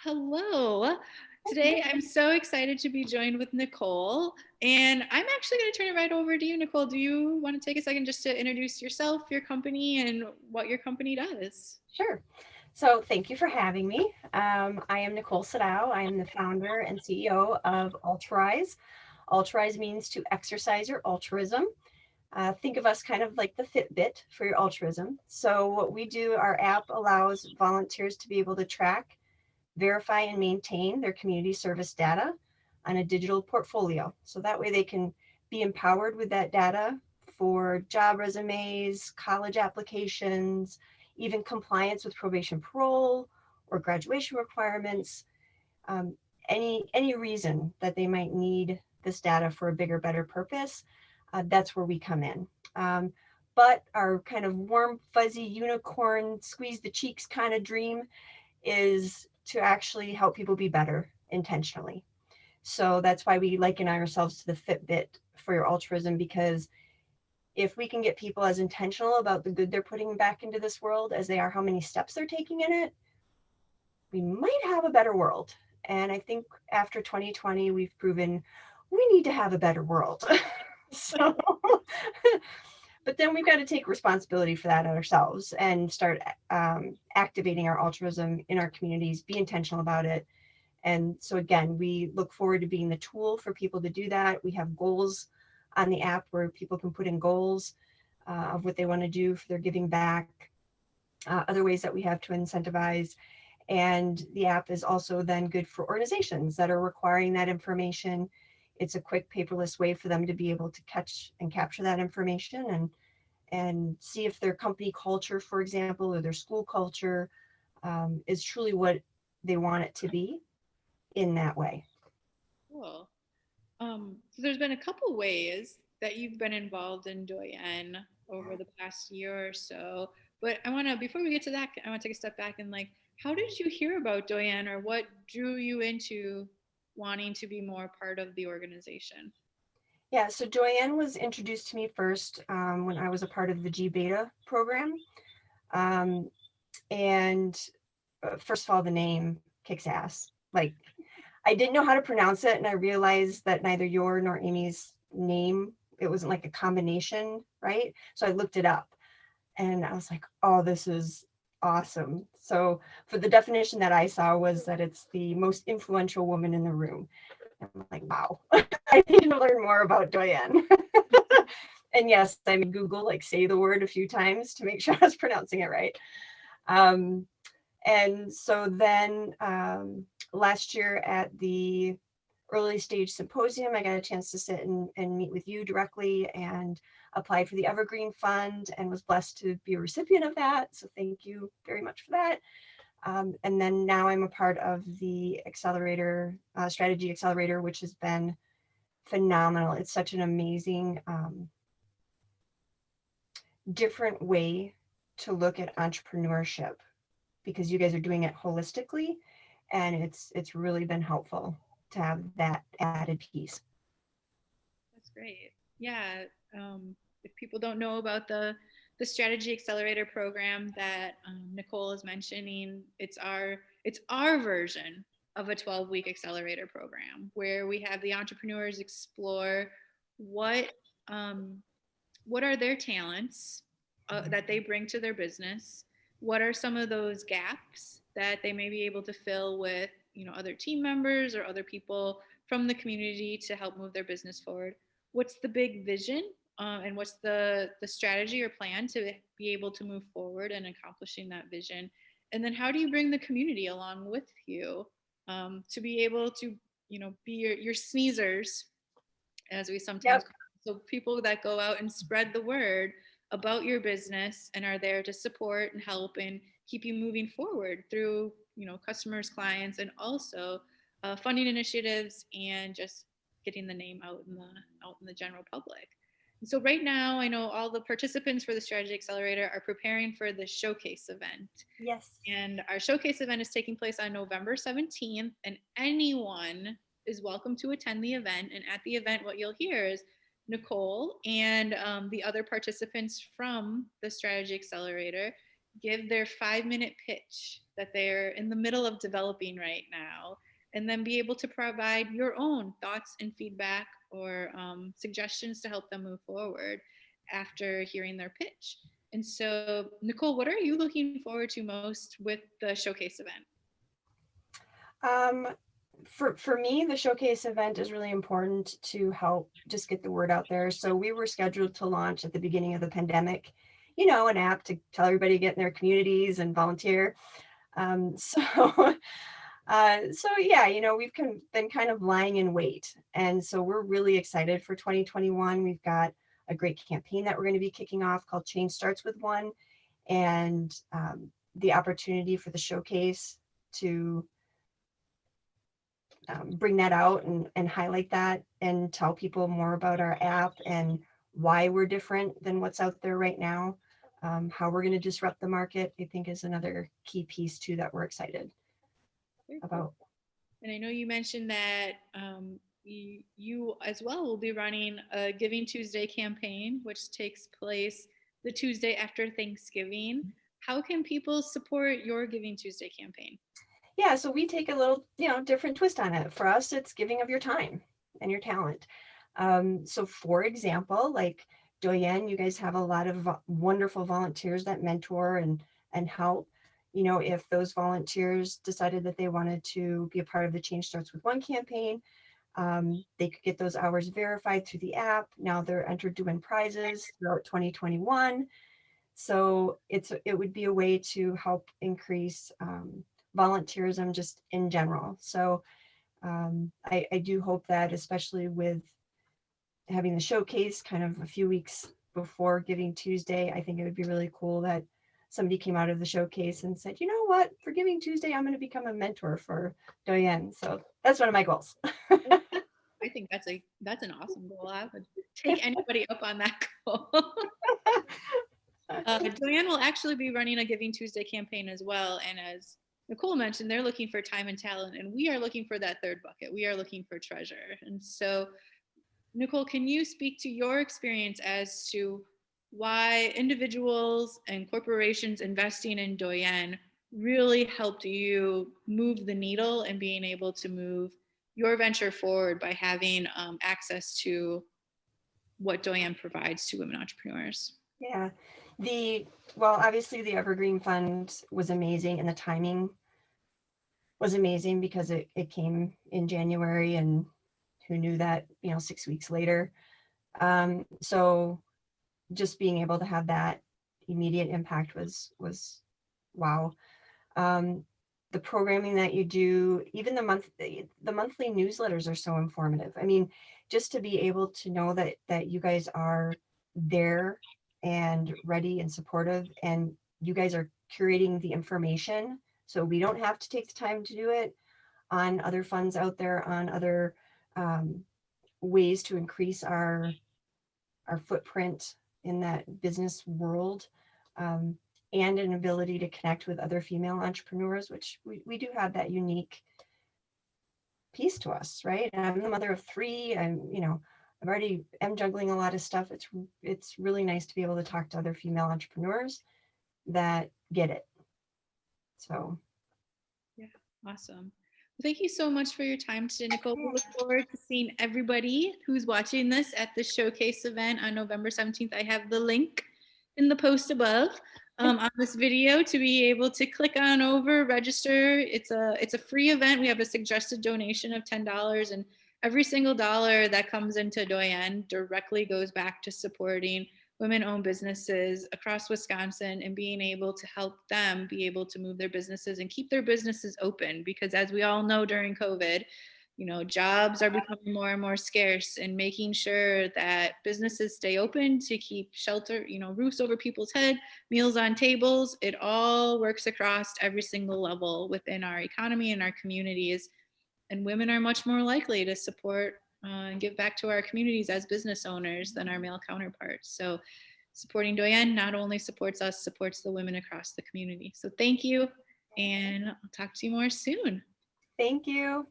Hello. Today I'm so excited to be joined with Nicole, and I'm actually going to turn it right over to you, Nicole. Do you want to take a second just to introduce yourself, your company, and what your company does? Sure. So thank you for having me. I am Nicole Sdao. I am the founder and CEO of Altruize. Altruize means to exercise your altruism. Think of us kind of like the Fitbit for your altruism. So what we do, our app allows volunteers to be able to track, verify, and maintain their community service data on a digital portfolio. So that way they can be empowered with that data for job resumes, college applications, even compliance with probation parole or graduation requirements, um, any reason that they might need this data for a bigger, better purpose, that's where we come in. But our kind of warm, fuzzy unicorn, squeeze the cheeks kind of dream is to actually help people be better intentionally. So that's why we liken ourselves to the Fitbit for your altruism, because if we can get people as intentional about the good they're putting back into this world as they are how many steps they're taking in it, we might have a better world. And I think after 2020, we've proven we need to have a better world. So, but then we've got to take responsibility for that ourselves and start activating our altruism in our communities, be intentional about it. And so, again, we look forward to being the tool for people to do that. We have goals on the app where people can put in goals of what they want to do for their giving back, other ways that we have to incentivize. And the app is also then good for organizations that are requiring that information. It's a quick paperless way for them to be able to catch and capture that information and see if their company culture, for example, or their school culture is truly what they want it to be in that way. Cool. So there's been a couple ways that you've been involved in Doyenne over the past year or so. But I want to, before we get to that, I want to take a step back and how did you hear about Doyenne, or what drew you into wanting to be more part of the organization? Yeah, so Doyenne was introduced to me first when I was a part of the G Beta program. Um, and First of all, the name kicks ass. Like, I didn't know how to pronounce it, and I realized that neither your nor Amy's name, it wasn't like a combination, right? So I looked it up and I was like, oh, this is awesome. So for the definition that I saw was that it's the most influential woman in the room. I'm like, wow, I need to learn more about Doyenne. And yes, I made Google like say the word a few times to make sure I was pronouncing it right. Um, and so then last year at the early stage symposium, I got a chance to sit and meet with you directly and applied for the Evergreen Fund and was blessed to be a recipient of that. So thank you very much for that. And then now I'm a part of the Accelerator, Strategy Accelerator, which has been phenomenal. It's such an amazing, different way to look at entrepreneurship because you guys are doing it holistically, and it's really been helpful to have that added piece. That's great. Yeah. If people don't know about the Strategy Accelerator program that Nicole is mentioning, it's our version of a 12-week accelerator program where we have the entrepreneurs explore what um, what are their talents that they bring to their business. What are some of those gaps that they may be able to fill with other team members or other people from the community to help move their business forward? What's the big vision, and what's the strategy or plan to be able to move forward and accomplishing that vision? And then how do you bring the community along with you, to be able to be your sneezers, as we sometimes Yep. call them. So people that go out and spread the word about your business and are there to support and help and keep you moving forward through customers, clients, and also funding initiatives and just getting the name out in the general public. And so right now, I know all the participants for the Strategy Accelerator are preparing for the showcase event. Yes. And our showcase event is taking place on November 17th, and anyone is welcome to attend the event. And at the event, what you'll hear is Nicole and the other participants from the Strategy Accelerator give their 5-minute pitch that they're in the middle of developing right now, and then be able to provide your own thoughts and feedback or suggestions to help them move forward after hearing their pitch. And so, Nicole, what are you looking forward to most with the showcase event? Um, for me, the showcase event is really important to help just get the word out there. So we were scheduled to launch at the beginning of the pandemic, an app to tell everybody to get in their communities and volunteer. So, so yeah, we've been kind of lying in wait. And so we're really excited for 2021. We've got a great campaign that we're going to be kicking off called Change Starts with One. And the opportunity for the showcase to bring that out and highlight that and tell people more about our app and why we're different than what's out there right now. How we're going to disrupt the market, I think, is another key piece too that we're excited about. And I know you mentioned that you as well will be running a Giving Tuesday campaign, which takes place the Tuesday after Thanksgiving. How can people support your Giving Tuesday campaign? Yeah, so we take a little, different twist on it. For us, it's giving of your time and your talent. So for example, like Doyenne, you guys have a lot of wonderful volunteers that mentor and help. If those volunteers decided that they wanted to be a part of the Change Starts with One campaign, they could get those hours verified through the app. Now they're entered to win prizes throughout 2021. So it would be a way to help increase volunteerism just in general. So I do hope that, especially with having the showcase kind of a few weeks before Giving Tuesday, I think it would be really cool that somebody came out of the showcase and said, you know what, for Giving Tuesday, I'm going to become a mentor for Doyenne. So that's one of my goals. I think that's an awesome goal. I would take anybody up on that goal. Doyenne will actually be running a Giving Tuesday campaign as well. And as Nicole mentioned, they're looking for time and talent, and we are looking for that third bucket. We are looking for treasure. And so, Nicole, can you speak to your experience as to why individuals and corporations investing in Doyenne really helped you move the needle and being able to move your venture forward by having access to what Doyenne provides to women entrepreneurs? Yeah. Well, obviously the Evergreen Fund was amazing, and the timing was amazing because it came in January, and who knew that, 6 weeks later. So just being able to have that immediate impact was wow. The programming that you do, even the monthly newsletters are so informative. I mean, just to be able to know that you guys are there and ready and supportive, and you guys are curating the information so we don't have to take the time to do it, on other funds out there, on other ways to increase our footprint in that business world, and an ability to connect with other female entrepreneurs, which we do have that unique piece to us, right? And I'm the mother of 3. I'm juggling a lot of stuff. It's really nice to be able to talk to other female entrepreneurs that get it. So yeah, awesome. Well, thank you so much for your time today, Nicole. We look forward to seeing everybody who's watching this at the showcase event on November 17th. I have the link in the post above on this video to be able to click on over, register. It's a free event. We have a suggested donation of $10, and every single dollar that comes into Doyenne directly goes back to supporting women-owned businesses across Wisconsin and being able to help them be able to move their businesses and keep their businesses open. Because as we all know, during COVID, jobs are becoming more and more scarce, and making sure that businesses stay open to keep shelter, roofs over people's head, meals on tables. It all works across every single level within our economy and our communities. And women are much more likely to support and give back to our communities as business owners than our male counterparts. So supporting Doyenne not only supports us, supports the women across the community. So thank you, and I'll talk to you more soon. thank you.